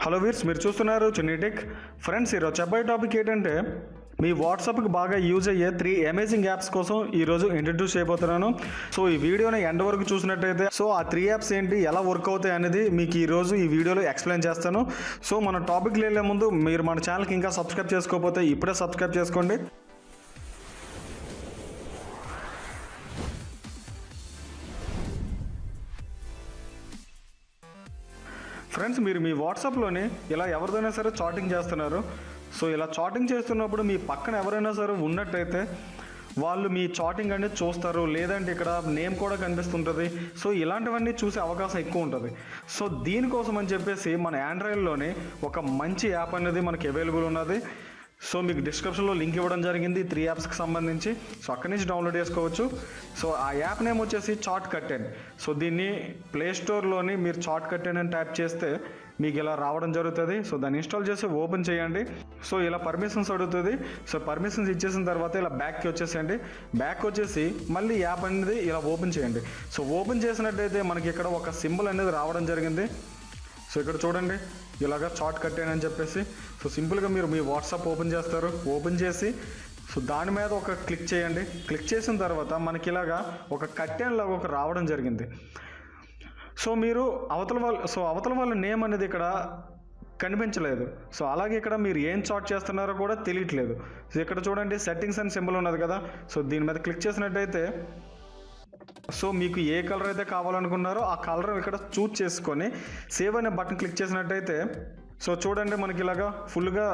Hello వీర్స్, మీరు చూస్తున్నారు చిన్నిటెక్. Friends, ఈరోజు చెప్పే టాపిక్ ఏంటంటే మీ వాట్సాప్కి బాగా యూజ్ అయ్యే 3 అమేజింగ్ యాప్స్ కోసం ఈరోజు ఇంట్రడ్యూస్ చేయబోతున్నాను. సో ఈ వీడియోని ఎండ్ వరకు చూసినట్టయితే ఆ 3 యాప్స్ ఏంటి, ఎలా వర్క్ అవుతాయి అనేది మీకు ఈరోజు ఈ వీడియోలో ఎక్స్ప్లెయిన్ చేస్తాను. సో మన టాపిక్ వెళ్ళే ముందు మీరు మన ఛానల్కి ఇంకా సబ్స్క్రైబ్ చేసుకోకపోతే ఇప్పుడే సబ్స్క్రైబ్ చేసుకోండి. ఫ్రెండ్స్, మీరు మీ వాట్సాప్లోని ఇలా ఎవరిదైనా సరే చాటింగ్ చేస్తున్నారు. సో ఇలా చాటింగ్ చేస్తున్నప్పుడు మీ పక్కన ఎవరైనా సరే ఉన్నట్టయితే వాళ్ళు మీ చాటింగ్ అనేది చూస్తారు, లేదంటే ఇక్కడ నేమ్ కూడా కనిపిస్తుంటుంది. సో ఇలాంటివన్నీ చూసే అవకాశం ఎక్కువ ఉంటుంది. సో దీనికోసం అని చెప్పేసి మన ఆండ్రాయిడ్లోని ఒక మంచి యాప్ అనేది మనకి అవైలబుల్ ఉన్నది. సో మీకు డిస్క్రిప్షన్లో లింక్ ఇవ్వడం జరిగింది 3 యాప్స్కి సంబంధించి. సో అక్కడి నుంచి డౌన్లోడ్ చేసుకోవచ్చు. సో ఆ యాప్ నేమ్ వచ్చేసి చాట్ కట్టెన్. సో దీన్ని ప్లే స్టోర్లోని మీరు చాట్ కట్టెన్ అని ట్యాప్ చేస్తే మీకు ఇలా రావడం జరుగుతుంది. సో దాన్ని ఇన్స్టాల్ చేసి ఓపెన్ చేయండి. సో ఇలా పర్మిషన్స్ అడుగుతుంది. సో పర్మిషన్స్ ఇచ్చేసిన తర్వాత ఇలా బ్యాక్కి వచ్చేసేయండి. బ్యాక్ వచ్చేసి మళ్ళీ యాప్ అనేది ఇలా ఓపెన్ చేయండి. సో ఓపెన్ చేసినట్టయితే మనకి ఇక్కడ ఒక సింబల్ అనేది రావడం జరిగింది. సో ఇక్కడ చూడండి, ఇలాగా చాట్ కట్టానని చెప్పేసి. సో సింపుల్గా మీరు మీ వాట్సాప్ ఓపెన్ చేస్తారు. ఓపెన్ చేసి సో దాని మీద ఒక క్లిక్ చేయండి. క్లిక్ చేసిన తర్వాత మనకి ఇలాగా ఒక కట్టెన్లాగా ఒక రావడం జరిగింది. సో మీరు అవతల వాళ్ళ నేమ్ అనేది ఇక్కడ కనిపించలేదు. సో అలాగే ఇక్కడ మీరు ఏం చాట్ చేస్తున్నారో కూడా తెలియట్లేదు. సో ఇక్కడ చూడండి, సెట్టింగ్స్ అని సింబల్ ఉన్నది కదా. సో దీని మీద క్లిక్ చేసినట్టయితే సో మీకు ఏ కలర్ అయితే కావాలనుకున్నారో ఆ కలర్ ఇక్కడ చూజ్ చేసుకొని సేవ్ అనే బటన్ క్లిక్ చేసినట్టయితే సో చూడండి, మనకి ఇలాగా ఫుల్గా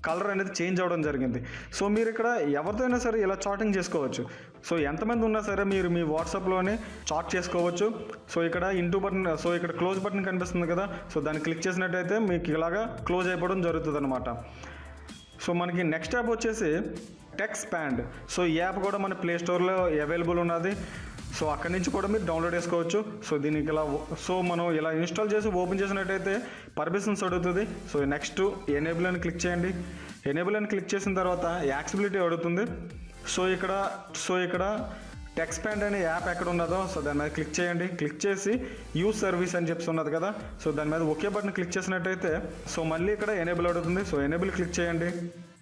కలర్ అనేది చేంజ్ అవ్వడం జరిగింది. సో మీరు ఇక్కడ ఎవరితో అయినా సరే ఇలా చాటింగ్ చేసుకోవచ్చు. సో ఎంతమంది ఉన్నా సరే మీరు మీ వాట్సాప్లోనే చాట్ చేసుకోవచ్చు. సో ఇక్కడ ఇంటూ బటన్, సో ఇక్కడ క్లోజ్ బటన్ కనిపిస్తుంది కదా. సో దాన్ని క్లిక్ చేసినట్టయితే మీకు ఇలాగా క్లోజ్ అయిపోవడం జరుగుతుంది అనమాట. సో మనకి నెక్స్ట్ యాప్ వచ్చేసి టెక్స్పాండ్. సో ఈ యాప్ కూడా మన ప్లే స్టోర్లో అవైలబుల్ ఉన్నది. సో అక్కడి నుంచి కూడా మీరు డౌన్లోడ్ చేసుకోవచ్చు. సో దీనికి ఇలా మనం ఇలా ఇన్స్టాల్ చేసి ఓపెన్ చేసినట్టయితే పర్మిషన్స్ అడుగుతుంది. సో నెక్స్ట్ ఎనేబుల్ అని క్లిక్ చేయండి. ఎనేబుల్ అని క్లిక్ చేసిన తర్వాత యాక్సెసిబిలిటీ అడుగుతుంది. సో ఇక్కడ టెక్స్పాండ్ అనే యాప్ ఎక్కడ ఉన్నదో సో దాని మీద క్లిక్ చేయండి. క్లిక్ చేసి యూజ్ సర్వీస్ అని చెప్పి ఉన్నది కదా. సో దాని మీద ఒకే బటన్ క్లిక్ చేసినట్టయితే సో మళ్ళీ ఇక్కడ ఎనేబుల్ అడుగుతుంది. సో ఎనేబుల్ క్లిక్ చేయండి.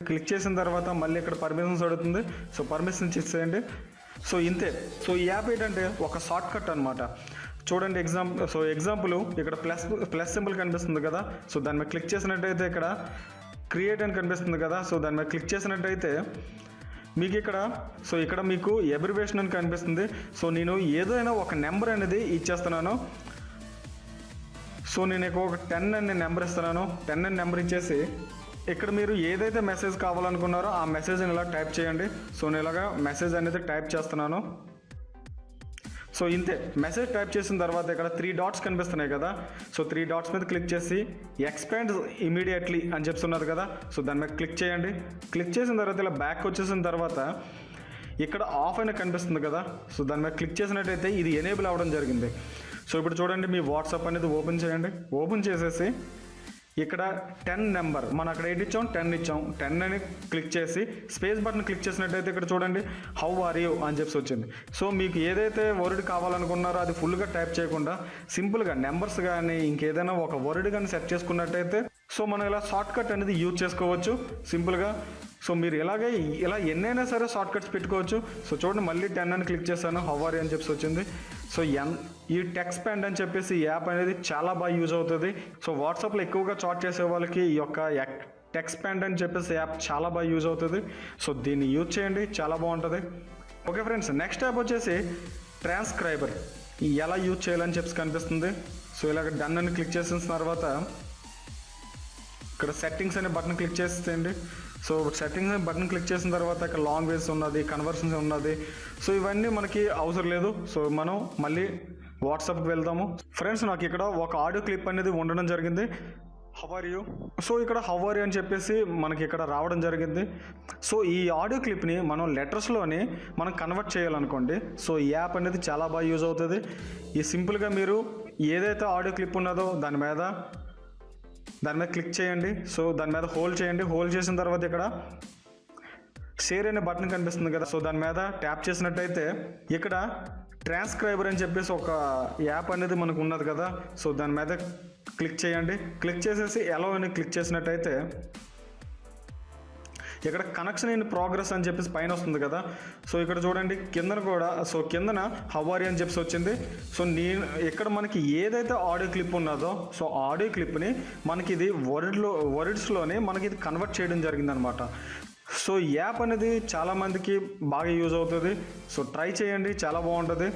క్లిక్ చేసిన తర్వాత మళ్ళీ ఇక్కడ పర్మిషన్స్ అడుగుతుంది. సో పర్మిషన్స్ ఇచ్చేయండి. సో ఇంతే. సో ఈ యాప్ ఏంటంటే ఒక షార్ట్ కట్ అనమాట. చూడండి, ఎగ్జాంపుల్ ఇక్కడ ప్లస్ సింబల్ కనిపిస్తుంది కదా. సో దాని మీద క్లిక్ చేసినట్టయితే ఇక్కడ క్రియేట్ అని కనిపిస్తుంది కదా. సో దాని మీద క్లిక్ చేసినట్టయితే మీకు ఇక్కడ మీకు అబ్రివేషన్ అని కనిపిస్తుంది. సో నేను ఏదైనా ఒక నెంబర్ అనేది ఇచ్చేస్తున్నాను. సో నేను ఒక 10 అనే నెంబర్ ఇస్తున్నాను. 10 అనే నెంబర్ ఇచ్చేసి ఇక్కడ మీరు ఏదైతే మెసేజ్ కావాలనుకున్నారో ఆ మెసేజ్ని ఇలా టైప్ చేయండి. సో నేను ఇలాగా మెసేజ్ అనేది టైప్ చేస్తున్నాను. సో ఇంతే. మెసేజ్ టైప్ చేసిన తర్వాత ఇక్కడ 3 డాట్స్ కనిపిస్తున్నాయి కదా. సో 3 డాట్స్ మీద క్లిక్ చేసి ఎక్స్పాండ్ ఇమీడియట్లీ అని చెప్తున్నారు కదా. సో దాని మీద క్లిక్ చేయండి. క్లిక్ చేసిన తర్వాత ఇలా బ్యాక్ వచ్చేసిన తర్వాత ఇక్కడ ఆఫ్ అని కనిపిస్తుంది కదా. సో దాని మీద క్లిక్ చేసినట్టయితే ఇది ఎనేబుల్ అవ్వడం జరిగింది. సో ఇప్పుడు చూడండి, మీ వాట్సాప్ అనేది ఓపెన్ చేయండి. ఓపెన్ చేసేసి ఇక్కడ 10 నెంబర్ మనం అక్కడ 8 ఇచ్చాం, 10 ఇచ్చాం. 10 అని క్లిక్ చేసి స్పేస్ బటన్ క్లిక్ చేసినట్టయితే ఇక్కడ చూడండి, హౌ ఆర్ యూ అని చెప్పి వచ్చింది. సో మీకు ఏదైతే వర్డ్ కావాలనుకున్నారో అది ఫుల్గా టైప్ చేయకుండా సింపుల్గా నెంబర్స్ కానీ ఇంకేదైనా ఒక వర్డ్ కానీ సెట్ చేసుకున్నట్టయితే సో మనం ఇలా షార్ట్ కట్ అనేది యూజ్ చేసుకోవచ్చు సింపుల్గా. సో మీరు ఇలా ఎన్నైనా సరే షార్ట్ కట్స్ పెట్టుకోవచ్చు. సో చూడండి, మళ్ళీ 10 అని క్లిక్ చేశాను, హౌ ఆర్ యూ అని చెప్పి వచ్చింది. సో ఈ టెక్స్పాండ్ అని చెప్పేసి ఈ యాప్ అనేది చాలా బాగా యూజ్ అవుతుంది. సో వాట్సాప్లో ఎక్కువగా చాట్ చేసే వాళ్ళకి ఈ యొక్క టెక్స్పాండ్ అని చెప్పేసి యాప్ చాలా బాగా యూజ్ అవుతుంది. సో దీన్ని యూజ్ చేయండి, చాలా బాగుంటుంది. ఓకే ఫ్రెండ్స్, నెక్స్ట్ యాప్ వచ్చేసి ట్రాన్స్క్రైబర్. ఎలా యూజ్ చేయాలని చెప్పి కనిపిస్తుంది. సో ఇలాగ డన్ అని క్లిక్ చేసిన తర్వాత ఇక్కడ సెట్టింగ్స్ అనే బటన్ క్లిక్ చేసేయండి. సో సెట్టింగ్స్ అనే బటన్ క్లిక్ చేసిన తర్వాత ఇక్కడ లాంగ్వేజ్ ఉన్నది, కన్వర్షన్స్ ఉన్నది. సో ఇవన్నీ మనకి అవసరం లేదు. సో మనం మళ్ళీ వాట్సాప్కి వెళ్దాము. ఫ్రెండ్స్, నాకు ఇక్కడ ఒక ఆడియో క్లిప్ అనేది ఉండడం జరిగింది. How are you. సో ఇక్కడ హౌ ఆర్ యూ అని చెప్పేసి మనకి ఇక్కడ రావడం జరిగింది. సో ఈ ఆడియో క్లిప్ని మనం లెటర్స్లోని మనం కన్వర్ట్ చేయాలనుకోండి. సో ఈ యాప్ అనేది చాలా బాగా యూజ్ అవుతుంది. ఈ సింపుల్గా మీరు ఏదైతే ఆడియో క్లిప్ ఉన్నదో దాని మీద క్లిక్ చేయండి. సో దాని మీద హోల్డ్ చేయండి. హోల్డ్ చేసిన తర్వాత ఇక్కడ షేర్ అనే బటన్ కనిపిస్తుంది కదా. సో దాని మీద ట్యాప్ చేసినట్టయితే ఇక్కడ ట్రాన్స్క్రైబర్ అని చెప్పేసి ఒక యాప్ అనేది మనకు ఉన్నది కదా. సో దాని మీద క్లిక్ చేయండి. క్లిక్ చేసేసి అలౌ అని క్లిక్ చేసినట్టయితే ఇక్కడ కనెక్షన్ ఇన్ ప్రోగ్రెస్ అని చెప్పేసి పైన వస్తుంది కదా. సో ఇక్కడ చూడండి కిందన కూడా, సో కిందన హవారి అని చెప్పేసి వచ్చింది. సో నేను ఇక్కడ మనకి ఏదైతే ఆడియో క్లిప్ ఉన్నదో, సో ఆడియో క్లిప్ని మనకి ఇది వర్డ్స్లోనే మనకి ఇది కన్వర్ట్ చేయడం జరిగిందనమాట. సో యాప్ అనేది చాలామందికి బాగా యూజ్ అవుతుంది. సో ట్రై చేయండి, చాలా బాగుంటుంది.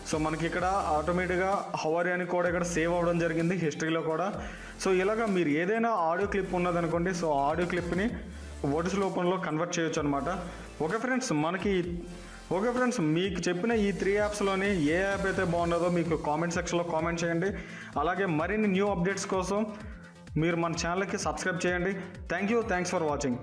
సో మనకి ఇక్కడ ఆటోమేటిక్గా హవారి అని కూడా ఇక్కడ సేవ్ అవ్వడం జరిగింది హిస్టరీలో కూడా. సో ఇలాగా మీరు ఏదైనా ఆడియో క్లిప్ ఉన్నదనుకోండి, సో ఆడియో క్లిప్ని వర్డ్స్ రూపంలో కన్వర్ట్ చేయొచ్చు అనమాట. ఓకే ఫ్రెండ్స్, మీకు చెప్పిన ఈ 3 యాప్స్లోని ఏ యాప్ అయితే బాగున్నదో మీకు కామెంట్ సెక్షన్లో కామెంట్ చేయండి. అలాగే మరిన్ని న్యూ అప్డేట్స్ కోసం మీరు మన ఛానల్కి సబ్స్క్రైబ్ చేయండి. Thanks for watching.